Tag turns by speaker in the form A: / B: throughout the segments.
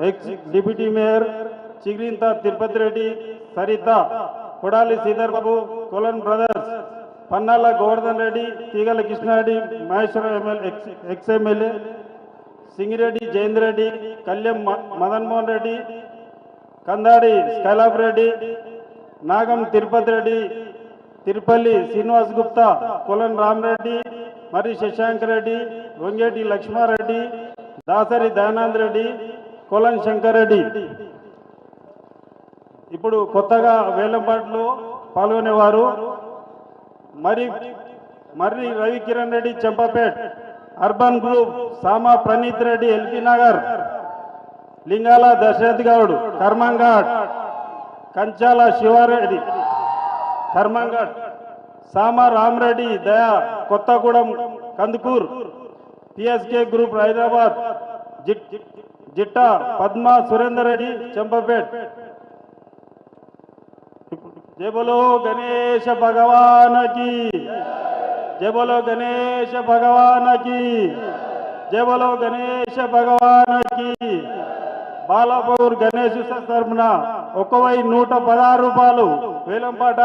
A: X deputy mayor Chigrinta Tirupati Reddy, Saritha Kodali Sridhar Babu, Kolan brothers Pannala Govardhan Reddy, Teegala Krishna Reddy, Maheshwaram ex MLA, Singireddy Jayendra Reddy, Kalyan Madan Mohan Reddy, Kandadi Skylab Reddy, Nagam Tirupati Reddy, Tirupalli Srinivas Gupta, Kolan Rama Reddy, మరి శశాంక్ రెడ్డి, వంగేటి లక్ష్మారెడ్డి, దాసరి దయానంద్ రెడ్డి, కొలన్ శంకర్ రెడ్డి. ఇప్పుడు కొత్తగా వేలంపాట్లో పాల్గొనేవారు మర్రి రవికిరణ్ రెడ్డి చంపాపేట్, అర్బన్ గ్రూప్ సామా ప్రణీత్ రెడ్డి ఎల్పీ నగర్, లింగాల దశరథ్ గౌడ్ కర్మంఘాట్, కంచాల శివారెడ్డి కర్మంఘాట్, సామా రామరెడ్డి దయా కొత్తగూడెం కందుకూర్, పిఎస్కే గ్రూప్ హైదరాబాద్, జిట్టా పద్మా సురేందర్ రెడ్డి చంపాపేట్. जय बोलो गणेश भगवान की, जय बोलो गणेश भगवान की, जय बोलो गणेश भगवान की. బాలాపూర్ గణేష్ ఉత్సవ తరఫున 1,116 రూపాయలు వేలంపాట.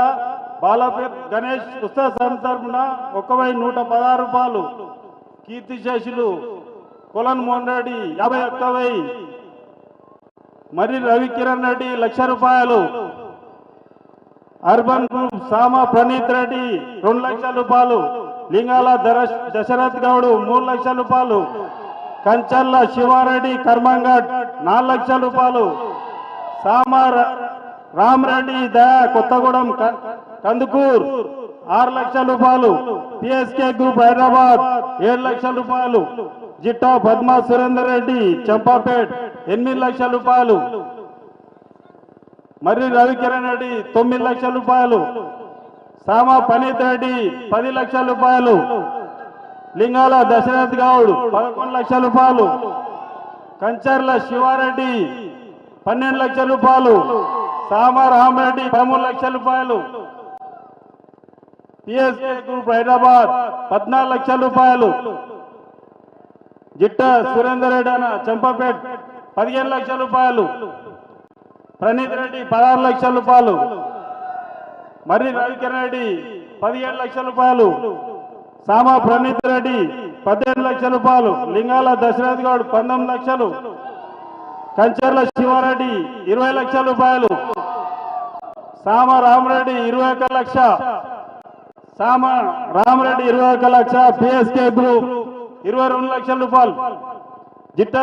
A: బాలాపూర్ గణేష్ ఉత్సవ సంస్థ తరఫున 1,116 రూపాయలు. కీర్తిశేషులు కొలన్ మోహన్ రెడ్డి 51,000. మరి రవికిరణ్ రెడ్డి 1,00,000 రూపాయలు. అర్బన్ గ్రూప్ సామా ప్రణీత్ రెడ్డి 2 లక్షల రూపాయలు. లింగాల దశరథ్ గౌడ్ 3 లక్షల రూపాయలు. కంచల్ల శివారెడ్డి కర్మంఘాట్ 4 లక్షల రూపాయలు. సామా రామరెడ్డి దయా కొత్తగూడెం కందుకూర్ 6 లక్షల రూపాయలు. పిఎస్కే గ్రూప్ హైదరాబాద్ 7 లక్షల రూపాయలు. జిట్టా పద్మా సురేందర్ రెడ్డి చంపాపేట్ 8 లక్షల రూపాయలు. మర్రి రవికిరణ్ రెడ్డి 9 లక్షల రూపాయలు. సామా ప్రణీత్ రెడ్డి 10 లక్షల రూపాయలు. లింగాల దశరథ్ గౌడ్ 11 లక్షల రూపాయలు. కంచర్ల శివారెడ్డి 12 లక్షల రూపాయలు. సామా రామరెడ్డి 13 లక్షల రూపాయలు. పిఎస్కే గ్రూప్ హైదరాబాద్ 14 లక్షల రూపాయలు. జిట్టా సురేందర్ రెడ్డి అన్న చంపాపేట్ 15 లక్షల రూపాయలు. ప్రణీత్ రెడ్డి 16 లక్షల రూపాయలు. మర్రి రవికిరణ్ రెడ్డి 17 లక్షల రూపాయలు. సామా ప్రణీత్ రెడ్డి 18 లక్షల రూపాయలు. లింగాల దశరథ్ గౌడ్ 19 లక్షలు. కంచర్ల శివారెడ్డి 20 లక్షల రూపాయలు. సామా రామరెడ్డి 21 లక్ష. సామా రామరెడ్డి 21 లక్ష. పిఎస్కే గ్రూప్ 22 లక్షల రూపాయలు. జిట్టా